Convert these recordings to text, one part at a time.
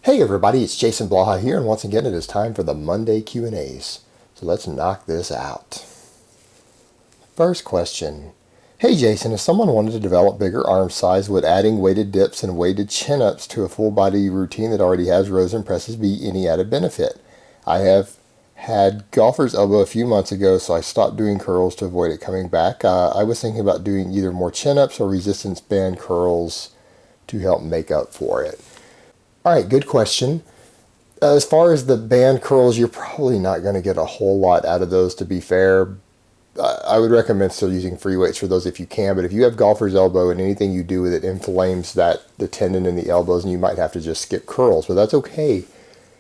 Hey everybody, it's Jason Blaha here, and once again it is time for the Monday Q&As. So let's knock this out. First question. Hey Jason, if someone wanted to develop bigger arm size, would adding weighted dips and weighted chin-ups to a full body routine that already has rows and presses be any added benefit? I have had golfer's elbow a few months ago, so I stopped doing curls to avoid it coming back. I was thinking about doing either more chin-ups or resistance band curls to help make up for it. All right, good question. As far as the band curls, you're probably not going to get a whole lot out of those, to be fair. I would recommend still using free weights for those if you can, but if you have golfer's elbow and anything you do with it inflames the tendon in the elbows, and you might have to just skip curls, but that's okay.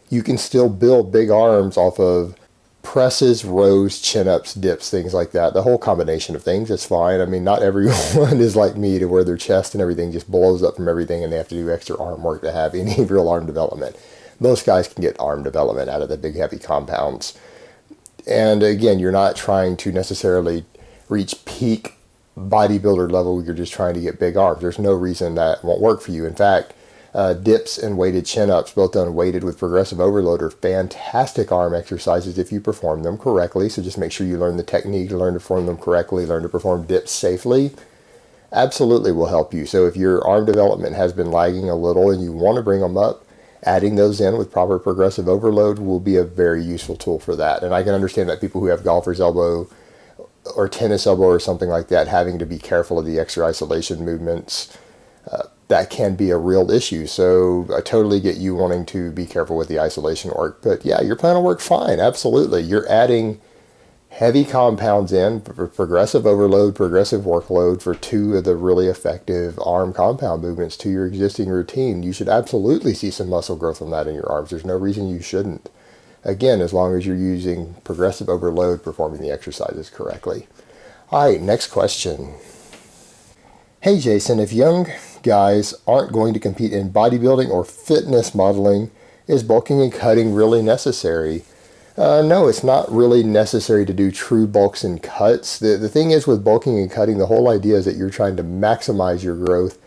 You can still build big arms off of presses, rows, chin-ups, dips, things like that. The whole combination of things is fine. I mean, not everyone is like me to where their chest and everything just blows up from everything and they have to do extra arm work to have any real arm development. Most guys can get arm development out of the big heavy compounds. And again, you're not trying to necessarily reach peak bodybuilder level. You're just trying to get big arms. There's no reason that won't work for you. In fact, dips and weighted chin-ups, both done weighted with progressive overload, are fantastic arm exercises if you perform them correctly. So just make sure you learn the technique, learn to perform them correctly, learn to perform dips safely. Absolutely will help you. So if your arm development has been lagging a little and you want to bring them up, adding those in with proper progressive overload will be a very useful tool for that. And I can understand that people who have golfer's elbow or tennis elbow or something like that having to be careful of the extra isolation movements, that can be a real issue. So I totally get you wanting to be careful with the isolation work. But yeah, your plan will work fine. Absolutely. You're adding heavy compounds in for progressive overload, progressive workload for two of the really effective arm compound movements to your existing routine. You should absolutely see some muscle growth from that in your arms. There's no reason you shouldn't. Again, as long as you're using progressive overload, performing the exercises correctly. All right, next question. Hey Jason, if young guys aren't going to compete in bodybuilding or fitness modeling, is bulking and cutting really necessary? No, it's not really necessary to do true bulks and cuts. The thing is with bulking and cutting, the whole idea is that you're trying to maximize your growth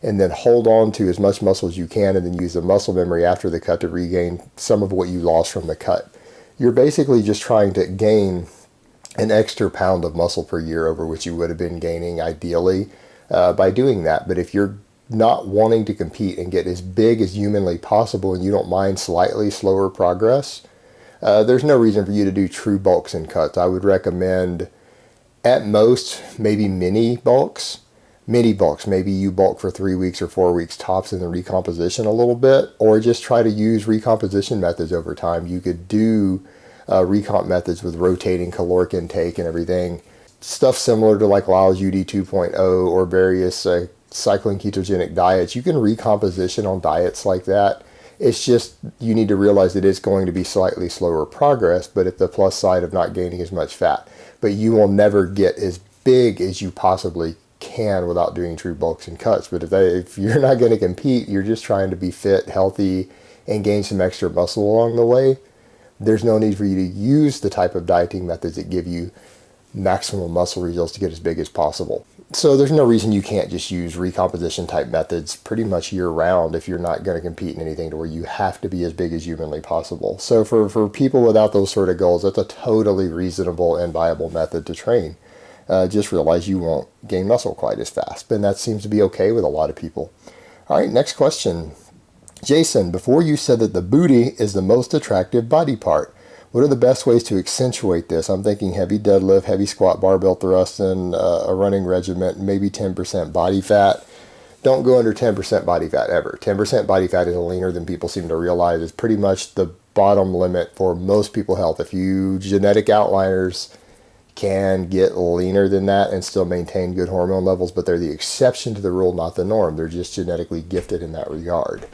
and then hold on to as much muscle as you can and then use the muscle memory after the cut to regain some of what you lost from the cut. You're basically just trying to gain an extra pound of muscle per year over which you would have been gaining ideally by doing that. But if you're not wanting to compete and get as big as humanly possible and you don't mind slightly slower progress, there's no reason for you to do true bulks and cuts. I would recommend at most maybe mini bulks. Maybe you bulk for 3 weeks or 4 weeks tops in the recomposition a little bit, or just try to use recomposition methods over time. You could do recomp methods with rotating caloric intake and everything. Stuff similar to like Lyle's UD 2.0 or various cycling ketogenic diets. You can recomposition on diets like that. It's just you need to realize that it's going to be slightly slower progress, but at the plus side of not gaining as much fat. But you will never get as big as you possibly can without doing true bulks and cuts. But if you're not going to compete, you're just trying to be fit, healthy, and gain some extra muscle along the way, there's no need for you to use the type of dieting methods that give you maximum muscle results to get as big as possible. So there's no reason you can't just use recomposition type methods pretty much year round if you're not going to compete in anything to where you have to be as big as humanly possible. So for people without those sort of goals, that's a totally reasonable and viable method to train. Just realize you won't gain muscle quite as fast, and that seems to be okay with a lot of people. All right, next question. Jason, before you said that the booty is the most attractive body part. What are the best ways to accentuate this? I'm thinking heavy deadlift, heavy squat, barbell thrust, and a running regimen, maybe 10% body fat. Don't go under 10% body fat ever. 10% body fat is leaner than people seem to realize. It's pretty much the bottom limit for most people's health. If you genetic outliers can get leaner than that and still maintain good hormone levels, but they're the exception to the rule, not the norm. They're just genetically gifted in that regard.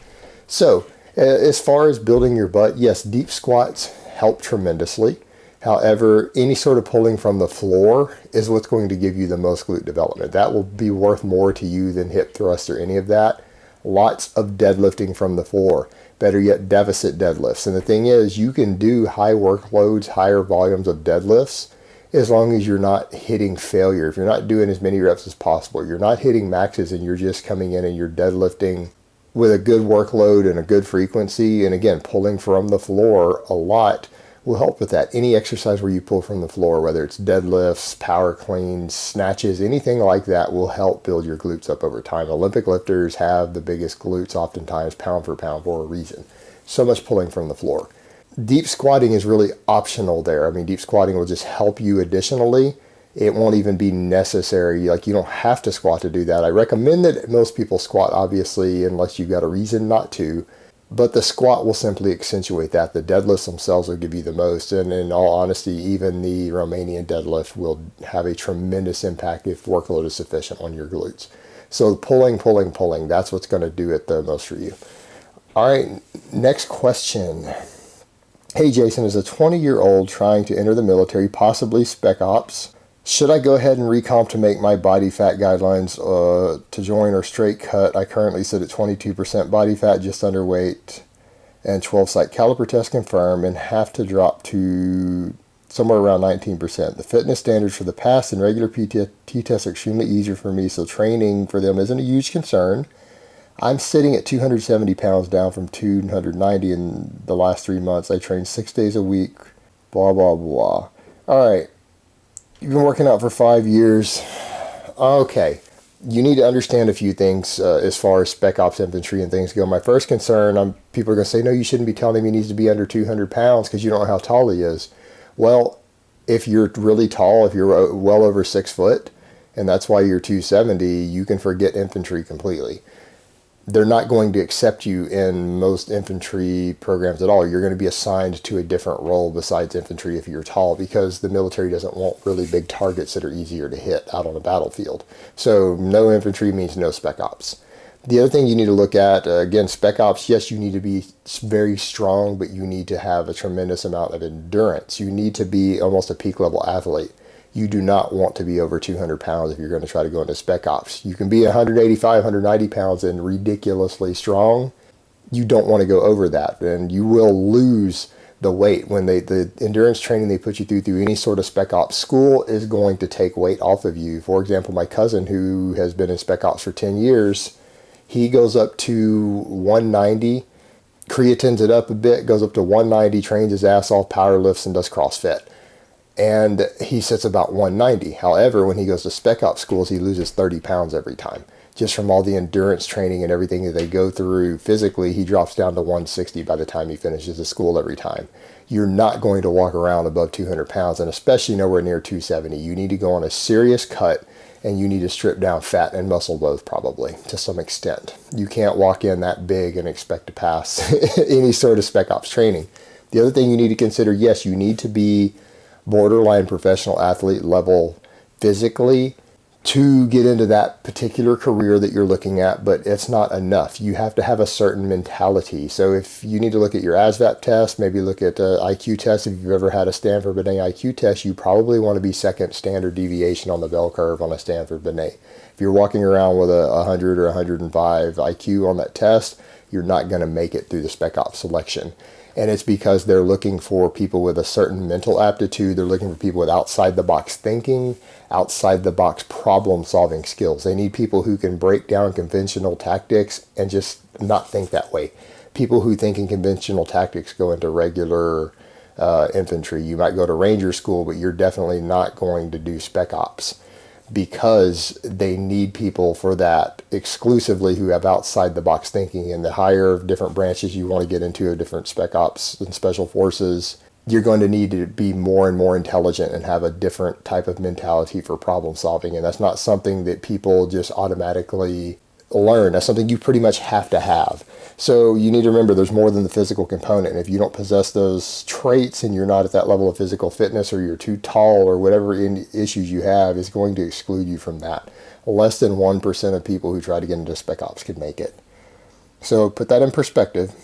So as far as building your butt, yes, deep squats help tremendously. However, any sort of pulling from the floor is what's going to give you the most glute development. That will be worth more to you than hip thrust or any of that. Lots of deadlifting from the floor. Better yet, deficit deadlifts. And the thing is, you can do high workloads, higher volumes of deadlifts as long as you're not hitting failure. If you're not doing as many reps as possible, you're not hitting maxes and you're just coming in and you're deadlifting with a good workload and a good frequency, and again, pulling from the floor a lot will help with that. Any exercise where you pull from the floor, whether it's deadlifts, power cleans, snatches, anything like that will help build your glutes up over time. Olympic lifters have the biggest glutes oftentimes pound for pound for a reason. So much pulling from the floor. Deep squatting is really optional there. I mean, deep squatting will just help you additionally. It won't even be necessary. Like, you don't have to squat to do that. I recommend that most people squat, obviously, unless you've got a reason not to. But the squat will simply accentuate that. The deadlifts themselves will give you the most. And in all honesty, even the Romanian deadlift will have a tremendous impact if workload is sufficient on your glutes. So pulling, that's what's going to do it the most for you. All right, next question. Hey, Jason, as a 20-year-old trying to enter the military, possibly spec ops, should I go ahead and recomp to make my body fat guidelines to join or straight cut? I currently sit at 22% body fat, just underweight, and 12 site caliper test confirmed, and have to drop to somewhere around 19%. The fitness standards for the past and regular PT tests are extremely easier for me, so training for them isn't a huge concern. I'm sitting at 270 pounds down from 290 in the last 3 months. I train 6 days a week, blah, blah, blah. All right. You've been working out for 5 years. Okay. You need to understand a few things as far as spec ops infantry and things go. My first concern, people are going to say, no, you shouldn't be telling him he needs to be under 200 pounds because you don't know how tall he is. Well, if you're really tall, if you're well over 6 foot, and that's why you're 270, you can forget infantry completely. They're not going to accept you in most infantry programs at all. You're going to be assigned to a different role besides infantry if you're tall, because the military doesn't want really big targets that are easier to hit out on a battlefield. So no infantry means no spec ops. The other thing you need to look at, again, spec ops, yes, you need to be very strong, but you need to have a tremendous amount of endurance. You need to be almost a peak level athlete. You do not want to be over 200 pounds if you're going to try to go into spec ops. You can be 185, 190 pounds and ridiculously strong. You don't want to go over that, and you will lose the weight. When the endurance training they put you through any sort of spec ops school is going to take weight off of you. For example, my cousin, who has been in spec ops for 10 years, he goes up to 190, creatines it up a bit, goes up to 190, trains his ass off, power lifts, and does CrossFit. And he sits about 190. However, when he goes to spec ops schools, he loses 30 pounds every time. Just from all the endurance training and everything that they go through physically, he drops down to 160 by the time he finishes the school every time. You're not going to walk around above 200 pounds, and especially nowhere near 270. You need to go on a serious cut, and you need to strip down fat and muscle both, probably, to some extent. You can't walk in that big and expect to pass any sort of spec ops training. The other thing you need to consider, yes, you need to be borderline professional athlete level physically to get into that particular career that you're looking at, but it's not enough. You have to have a certain mentality. So if you need to look at your ASVAB test, maybe look at IQ test. If you've ever had a Stanford Binet IQ test, you probably want to be second standard deviation on the bell curve on a Stanford Binet. If you're walking around with a 100 or 105 IQ on that test, you're not going to make it through the spec ops selection. And it's because they're looking for people with a certain mental aptitude. They're looking for people with outside the box thinking, outside the box problem solving skills. They need people who can break down conventional tactics and just not think that way. People who think in conventional tactics go into regular infantry. You might go to ranger school, but you're definitely not going to do spec ops, because they need people for that exclusively who have outside the box thinking. And the higher different branches you want to get into of different spec ops and special forces, you're going to need to be more and more intelligent and have a different type of mentality for problem solving. And that's not something that people just automatically learn. That's something you pretty much have to have. So you need to remember there's more than the physical component. And if you don't possess those traits and you're not at that level of physical fitness, or you're too tall, or whatever issues you have is going to exclude you from that. Less than 1% of people who try to get into spec ops could make it. So put that in perspective.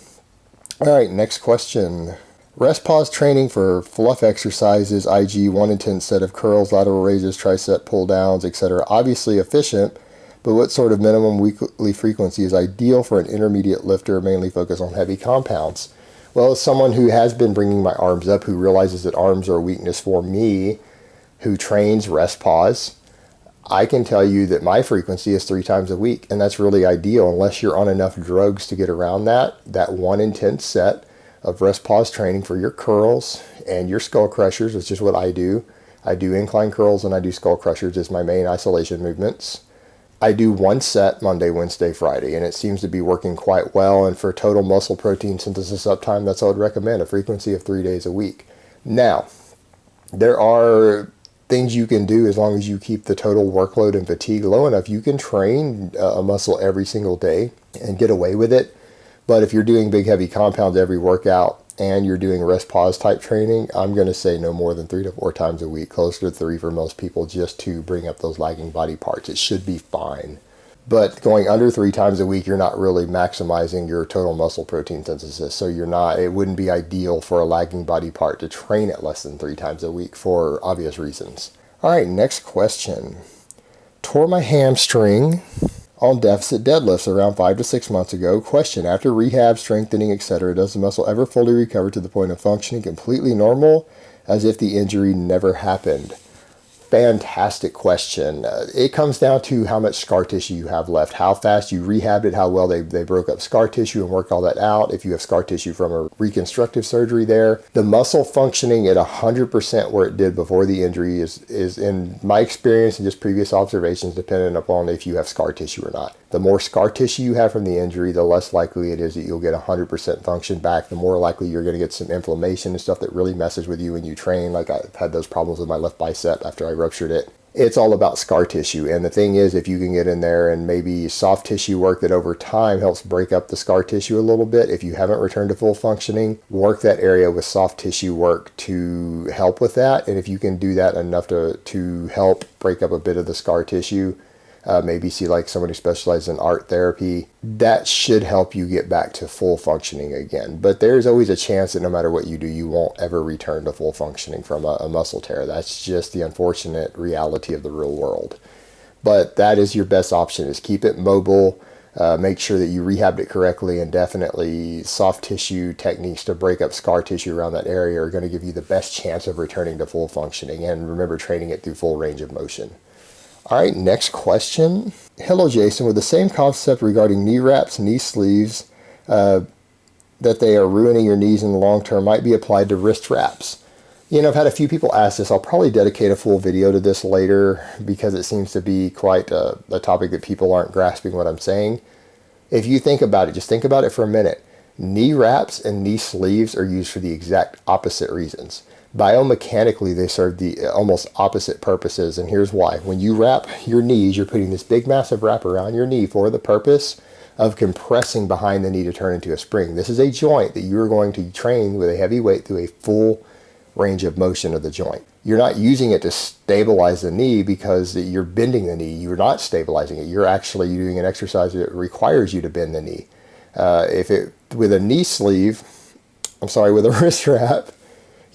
All right, next question. Rest pause training for fluff exercises, IG, one intense set of curls, lateral raises, tricep pull downs, etc. Obviously efficient, but what sort of minimum weekly frequency is ideal for an intermediate lifter, mainly focused on heavy compounds? Well, as someone who has been bringing my arms up, who realizes that arms are a weakness for me, who trains rest pause, I can tell you that my frequency is 3 times a week, and that's really ideal unless you're on enough drugs to get around that. That 1 in 10 set of rest pause training for your curls and your skull crushers, which is what I do. I do incline curls and I do skull crushers as my main isolation movements. I do 1 set Monday, Wednesday, Friday, and it seems to be working quite well. And for total muscle protein synthesis uptime, that's what I would recommend, a frequency of 3 days a week. Now, there are things you can do as long as you keep the total workload and fatigue low enough. You can train a muscle every single day and get away with it. But if you're doing big heavy compounds every workout and you're doing rest pause type training, I'm going to say no more than 3 to 4 times a week, closer to 3 for most people, just to bring up those lagging body parts. It should be fine. But going under 3 times a week, you're not really maximizing your total muscle protein synthesis. So it wouldn't be ideal for a lagging body part to train at less than 3 times a week for obvious reasons. All right, next question. Tore my hamstring on deficit deadlifts around 5 to 6 months ago. Question, after rehab, strengthening, etc., does the muscle ever fully recover to the point of functioning completely normal as if the injury never happened? Fantastic question. It comes down to how much scar tissue you have left, how fast you rehabbed it, how well they broke up scar tissue and worked all that out. If you have scar tissue from a reconstructive surgery there, the muscle functioning at 100% where it did before the injury is in my experience and just previous observations, dependent upon if you have scar tissue or not. The more scar tissue you have from the injury, the less likely it is that you'll get 100% function back. The more likely you're going to get some inflammation and stuff that really messes with you when you train. Like I've had those problems with my left bicep after I ruptured it. It's all about scar tissue. And the thing is, if you can get in there and maybe soft tissue work that over time helps break up the scar tissue a little bit, if you haven't returned to full functioning, work that area with soft tissue work to help with that. And if you can do that enough to help break up a bit of the scar tissue, maybe see like someone who specializes in art therapy, that should help you get back to full functioning again. But there's always a chance that no matter what you do, you won't ever return to full functioning from a muscle tear. That's just the unfortunate reality of the real world. But that is your best option, is keep it mobile, make sure that you rehabbed it correctly, and definitely soft tissue techniques to break up scar tissue around that area are going to give you the best chance of returning to full functioning. And remember, training it through full range of motion. All right, next question. Hello, Jason. With the same concept regarding knee wraps, knee sleeves, that they are ruining your knees in the long term, might be applied to wrist wraps. You know, I've had a few people ask this. I'll probably dedicate a full video to this later because it seems to be quite a topic that people aren't grasping what I'm saying. If you think about it, just think about it for a minute. Knee wraps and knee sleeves are used for the exact opposite reasons. Biomechanically, they serve the almost opposite purposes, and here's why. When you wrap your knees, you're putting this big massive wrap around your knee for the purpose of compressing behind the knee to turn into a spring. This is a joint that you're going to train with a heavy weight through a full range of motion of the joint. You're not using it to stabilize the knee because you're bending the knee. You're not stabilizing it. You're actually doing an exercise that requires you to bend the knee. With a knee sleeve, with a wrist wrap,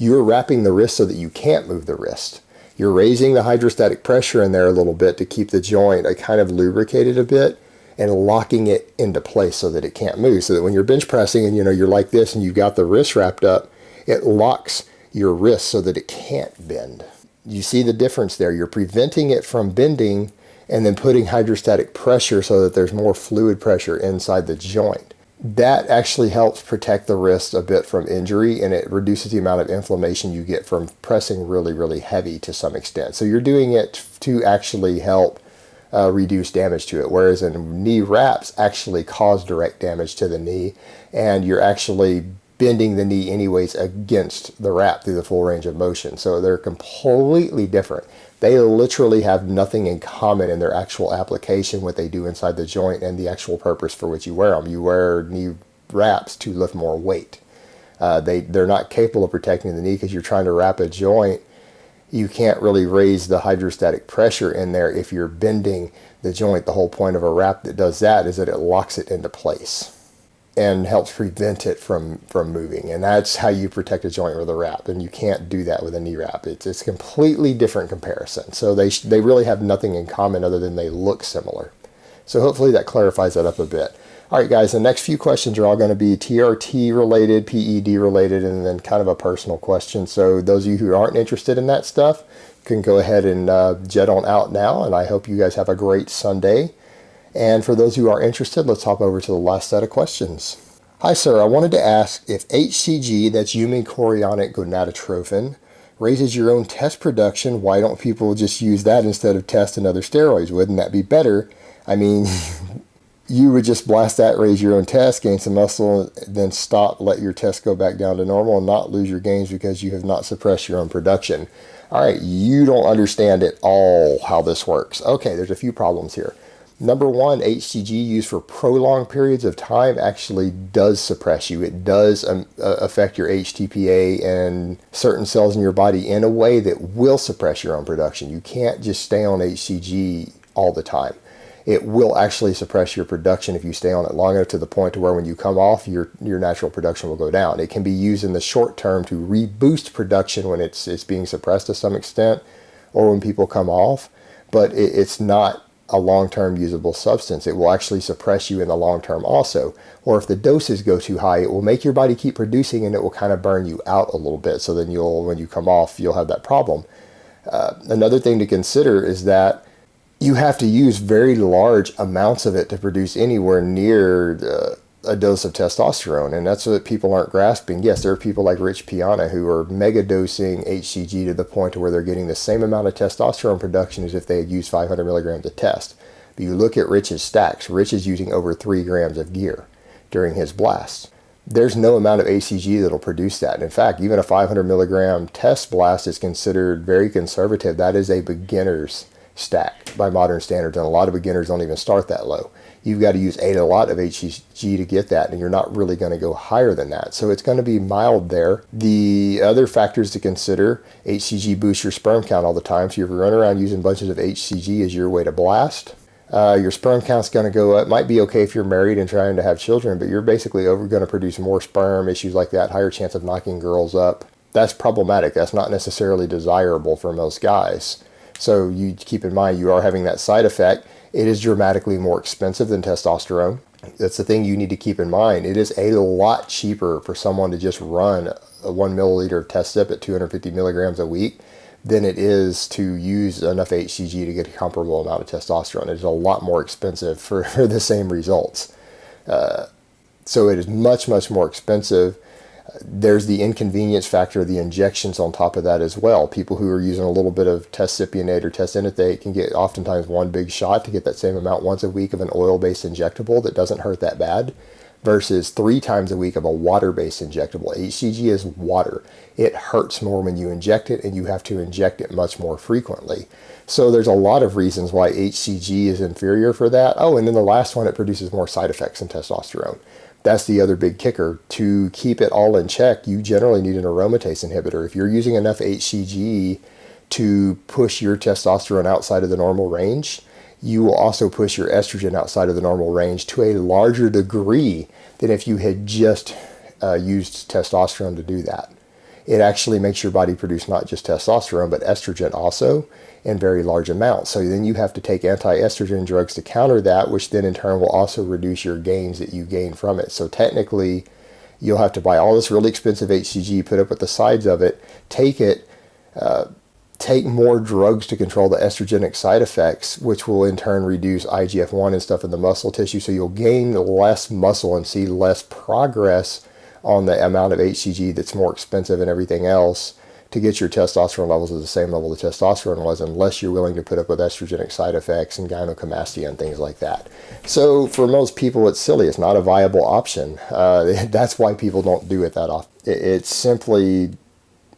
you're wrapping the wrist so that you can't move the wrist. You're raising the hydrostatic pressure in there a little bit to keep the joint kind of lubricated a bit and locking it into place so that it can't move. So that when you're bench pressing and you're like this and you've got the wrist wrapped up, it locks your wrist so that it can't bend. You see the difference there. You're preventing it from bending and then putting hydrostatic pressure so that there's more fluid pressure inside the joint. That actually helps protect the wrist a bit from injury, and it reduces the amount of inflammation you get from pressing really, really heavy to some extent. So you're doing it to actually help reduce damage to it, whereas in knee wraps actually cause direct damage to the knee, and you're actually bending the knee anyways against the wrap through the full range of motion. So they're completely different. They literally have nothing in common in their actual application, what they do inside the joint, and the actual purpose for which you wear them. You wear knee wraps to lift more weight. They're not capable of protecting the knee because you're trying to wrap a joint. You can't really raise the hydrostatic pressure in there if you're bending the joint. The whole point of a wrap that does that is that it locks it into place and helps prevent it from moving. And that's how you protect a joint with a wrap. And you can't do that with a knee wrap. It's a completely different comparison. So they really have nothing in common other than they look similar. So hopefully that clarifies that up a bit. All right, guys, the next few questions are all going to be TRT related, PED related, and then kind of a personal question. So those of you who aren't interested in that stuff can go ahead and jet on out now, and I hope you guys have a great Sunday. And for those who are interested, let's hop over to the last set of questions. Hi, sir. I wanted to ask if HCG, that's human chorionic gonadotrophin, raises your own test production. Why don't people just use that instead of test and other steroids? Wouldn't that be better? I mean, you would just blast that, raise your own test, gain some muscle, then stop, let your test go back down to normal and not lose your gains because you have not suppressed your own production. All right, you don't understand at all how this works. Okay, there's a few problems here. Number one, HCG used for prolonged periods of time actually does suppress you. It does affect your HTPA and certain cells in your body in a way that will suppress your own production. You can't just stay on HCG all the time. It will actually suppress your production if you stay on it long enough to the point to where when you come off, your natural production will go down. It can be used in the short term to reboost production when it's being suppressed to some extent or when people come off, but it's not a long-term usable substance. It will actually suppress you in the long term also. Or if the doses go too high, it will make your body keep producing and it will kind of burn you out a little bit. So then when you come off, you'll have that problem. Another thing to consider is that you have to use very large amounts of it to produce anywhere near a dose of testosterone, and that's what people aren't grasping. Yes, there are people like Rich Piana who are mega dosing HCG to the point to where they're getting the same amount of testosterone production as if they had used 500 milligrams of test. But you look at Rich's stacks, Rich is using over 3 grams of gear during his blast. There's no amount of HCG that'll produce that. In fact, even a 500 milligram test blast is considered very conservative. That is a beginner's stack by modern standards, and a lot of beginners don't even start that low. You've got to use a lot of HCG to get that, and you're not really going to go higher than that. So it's going to be mild there. The other factors to consider, HCG boosts your sperm count all the time. So if you run around using bunches of HCG as your way to blast, your sperm count's going to go up. Might be okay if you're married and trying to have children, but you're basically going to produce more sperm, issues like that, higher chance of knocking girls up. That's problematic. That's not necessarily desirable for most guys. So you keep in mind you are having that side effect. It is dramatically more expensive than testosterone. That's the thing you need to keep in mind. It is a lot cheaper for someone to just run a 1 milliliter of Testip at 250 milligrams a week than it is to use enough HCG to get a comparable amount of testosterone. It is a lot more expensive for the same results. So it is much, much more expensive. There's the inconvenience factor of the injections on top of that as well. People who are using a little bit of tescipionate or testinathate can get oftentimes one big shot to get that same amount once a week of an oil-based injectable that doesn't hurt that bad versus 3 times a week of a water-based injectable. HCG is water. It hurts more when you inject it, and you have to inject it much more frequently. So there's a lot of reasons why HCG is inferior for that. Oh, and then the last one, it produces more side effects than testosterone. That's the other big kicker. To keep it all in check, you generally need an aromatase inhibitor. If you're using enough HCG to push your testosterone outside of the normal range, you will also push your estrogen outside of the normal range to a larger degree than if you had just used testosterone to do that. It actually makes your body produce not just testosterone, but estrogen also in very large amounts. So then you have to take anti-estrogen drugs to counter that, which then in turn will also reduce your gains that you gain from it. So technically, you'll have to buy all this really expensive HCG, put up with the sides of it, take more drugs to control the estrogenic side effects, which will in turn reduce IGF-1 and stuff in the muscle tissue. So you'll gain less muscle and see less progress on the amount of HCG that's more expensive and everything else to get your testosterone levels at the same level the testosterone was, unless you're willing to put up with estrogenic side effects and gynecomastia and things like that. So for most people, it's silly. It's not a viable option. That's why people don't do it that often. It's simply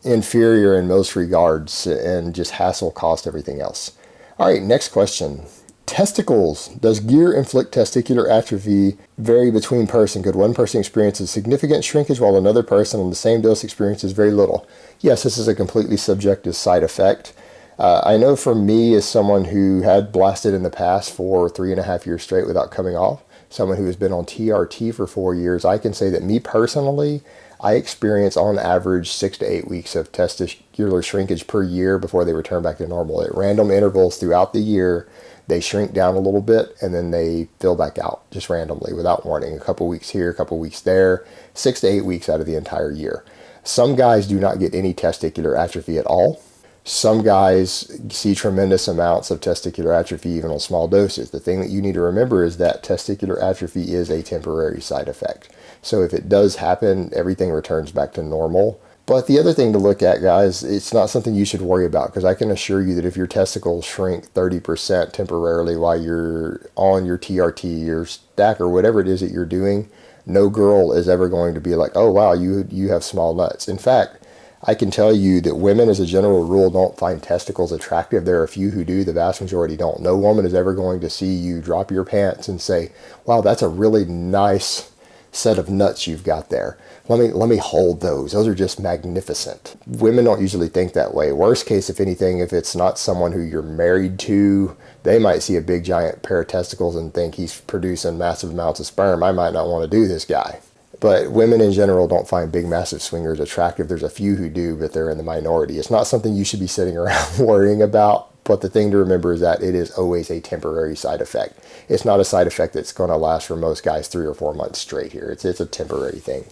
inferior in most regards and just hassle, cost, everything else. All right, next question. Testicles. Does gear inflict testicular atrophy vary between person? Could one person experience a significant shrinkage while another person on the same dose experiences very little? Yes, this is a completely subjective side effect. I know for me, as someone who had blasted in the past for 3.5 years straight without coming off, someone who has been on TRT for 4 years, I can say that me personally, I experience on average 6 to 8 weeks of testicular shrinkage per year before they return back to normal. At random intervals throughout the year, they shrink down a little bit and then they fill back out just randomly without warning. A couple weeks here, a couple weeks there, 6 to 8 weeks out of the entire year. Some guys do not get any testicular atrophy at all. Some guys see tremendous amounts of testicular atrophy even on small doses. The thing that you need to remember is that testicular atrophy is a temporary side effect. So if it does happen, everything returns back to normal. But the other thing to look at, guys, it's not something you should worry about, because I can assure you that if your testicles shrink 30% temporarily while you're on your TRT, your stack, or whatever it is that you're doing, no girl is ever going to be like, oh, wow, you have small nuts. In fact, I can tell you that women, as a general rule, don't find testicles attractive. There are a few who do. The vast majority don't. No woman is ever going to see you drop your pants and say, wow, that's a really nice set of nuts you've got there. Let me hold those. Those are just magnificent. Women don't usually think that way. Worst case, if anything, if it's not someone who you're married to, they might see a big giant pair of testicles and think he's producing massive amounts of sperm. I might not want to do this guy. But women in general don't find big, massive swingers attractive. There's a few who do, but they're in the minority. It's not something you should be sitting around worrying about. But the thing to remember is that it is always a temporary side effect. It's not a side effect that's going to last for most guys 3 or 4 months straight here. It's a temporary thing.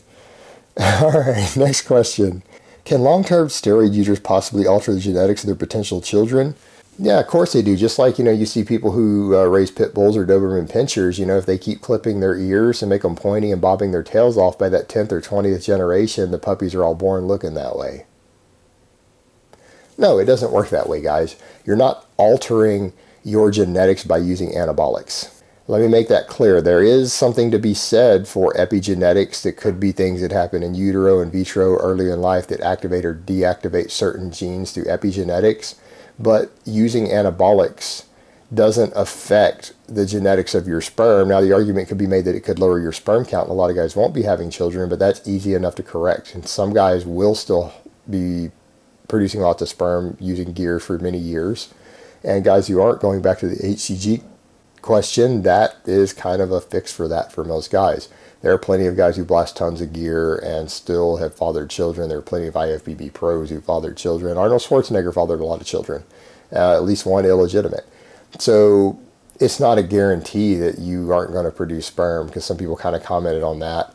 All right, next question. Can long-term steroid users possibly alter the genetics of their potential children? Yeah, of course they do. Just like, you see people who raise pit bulls or Doberman pinchers, if they keep clipping their ears and make them pointy and bobbing their tails off, by that 10th or 20th generation, the puppies are all born looking that way. No, it doesn't work that way, guys. You're not altering your genetics by using anabolics. Let me make that clear. There is something to be said for epigenetics. That could be things that happen in utero and vitro early in life that activate or deactivate certain genes through epigenetics. But using anabolics doesn't affect the genetics of your sperm. Now, the argument could be made that it could lower your sperm count, and a lot of guys won't be having children, but that's easy enough to correct. And some guys will still be producing lots of sperm using gear for many years. And guys who aren't, going back to the HCG question, that is kind of a fix for that for most guys. There are plenty of guys who blast tons of gear and still have fathered children. There are plenty of IFBB pros who fathered children. Arnold Schwarzenegger fathered a lot of children, at least one illegitimate. So it's not a guarantee that you aren't going to produce sperm, because some people kind of commented on that.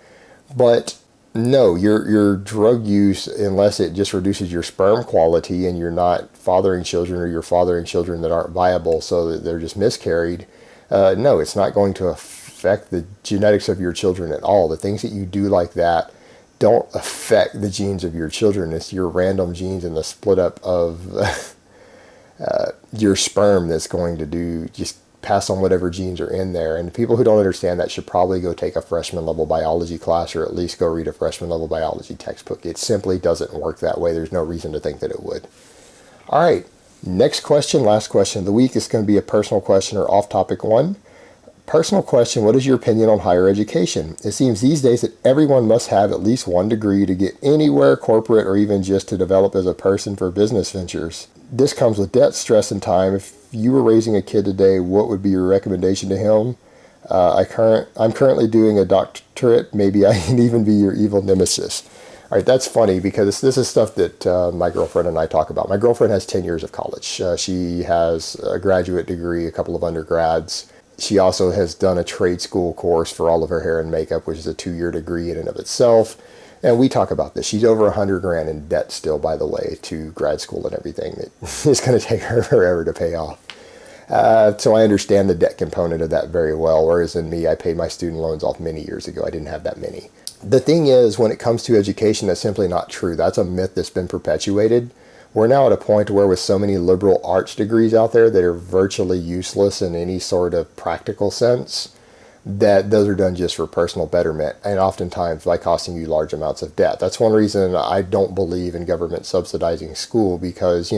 But no, your drug use, unless it just reduces your sperm quality and you're not fathering children, or you're fathering children that aren't viable so that they're just miscarried, no, it's not going to affect the genetics of your children at all. The things that you do like that don't affect the genes of your children. It's your random genes and the split up of your sperm that's going to just pass on whatever genes are in there. And people who don't understand that should probably go take a freshman level biology class, or at least go read a freshman level biology textbook. It simply doesn't work that way. There's no reason to think that it would. All right, next question, last question of the week. Is going to be a personal question or off-topic one. Personal question: what is your opinion on higher education? It seems these days that everyone must have at least one degree to get anywhere, corporate, or even just to develop as a person for business ventures. This comes with debt, stress, and time. If you were raising a kid today, what would be your recommendation to him? I'm currently doing a doctorate. Maybe I can even be your evil nemesis. All right, that's funny, because this is stuff that my girlfriend and I talk about. My girlfriend has 10 years of college. She has a graduate degree, a couple of undergrads. She also has done a trade school course for all of her hair and makeup, which is a 2-year degree in and of itself. And we talk about this. She's over $100,000 in debt still, by the way, to grad school and everything. That it's going to take her forever to pay off. So I understand the debt component of that very well. Whereas in me, I paid my student loans off many years ago. I didn't have that many. The thing is, when it comes to education, that's simply not true. That's a myth that's been perpetuated. We're now at a point where, with so many liberal arts degrees out there that are virtually useless in any sort of practical sense, that those are done just for personal betterment, and oftentimes by costing you large amounts of debt. That's one reason I don't believe in government subsidizing school, because,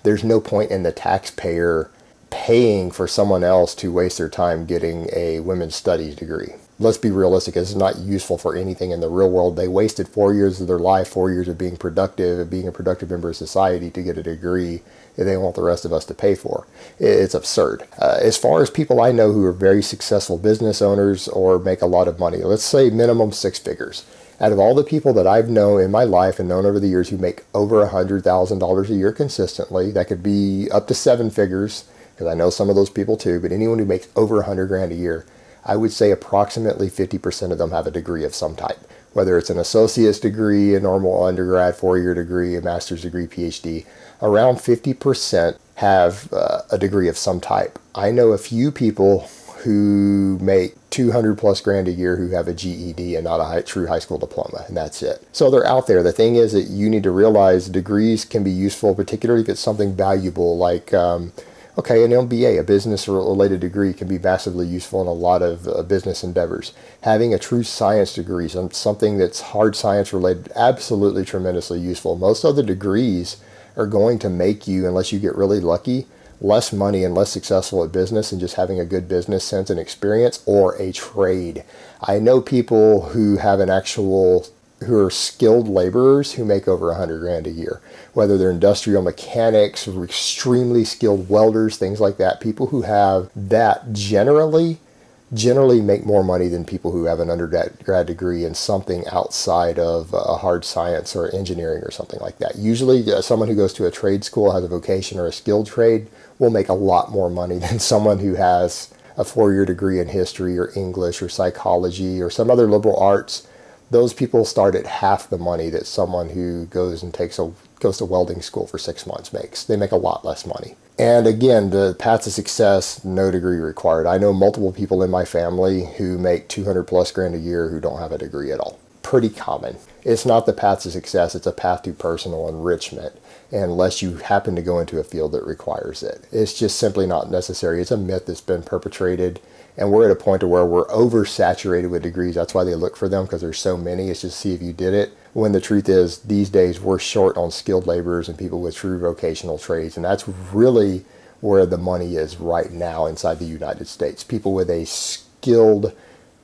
there's no point in the taxpayer paying for someone else to waste their time getting a women's studies degree. Let's be realistic. It's not useful for anything in the real world. They wasted 4 years of their life, 4 years of being productive, of being a productive member of society, to get a degree that they want the rest of us to pay for. It's absurd. As far as people I know who are very successful business owners or make a lot of money, let's say minimum 6 figures. Out of all the people that I've known in my life and known over the years who make over $100,000 a year consistently, that could be up to 7 figures, because I know some of those people too, but anyone who makes over 100 grand a year, I would say approximately 50% of them have a degree of some type. Whether it's an associate's degree, a normal undergrad 4-year degree, a master's degree, PhD, around 50% have a degree of some type. I know a few people who make 200 plus grand a year who have a GED and not a true high school diploma, and that's it. So they're out there. The thing is that you need to realize degrees can be useful, particularly if it's something valuable like okay, an MBA, a business-related degree, can be massively useful in a lot of business endeavors. Having a true science degree, something that's hard science-related, absolutely tremendously useful. Most other degrees are going to make you, unless you get really lucky, less money and less successful at business than just having a good business sense and experience or a trade. I know people who have who are skilled laborers who make over 100 grand a year, whether they're industrial mechanics or extremely skilled welders, things like that. People who have that generally make more money than people who have an undergrad degree in something outside of a hard science or engineering or something like that. Usually someone who goes to a trade school, has a vocation or a skilled trade, will make a lot more money than someone who has a 4-year degree in history or English or psychology or some other liberal arts. Those people start at half the money that someone who goes to welding school for 6 months makes. They make a lot less money. And again, the path to success, no degree required. I know multiple people in my family who make 200 plus grand a year who don't have a degree at all. Pretty common. It's not the path to success, it's a path to personal enrichment, unless you happen to go into a field that requires it. It's just simply not necessary. It's a myth that's been perpetrated. And we're at a point where we're oversaturated with degrees. That's why they look for them, because there's so many. It's just to see if you did it. When the truth is, these days we're short on skilled laborers and people with true vocational trades. And that's really where the money is right now inside the United States. People with a skilled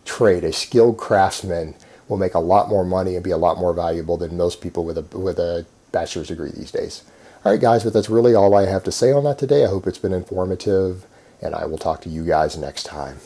trade, a skilled craftsman, will make a lot more money and be a lot more valuable than most people with a bachelor's degree these days. All right, guys, but that's really all I have to say on that today. I hope it's been informative, and I will talk to you guys next time.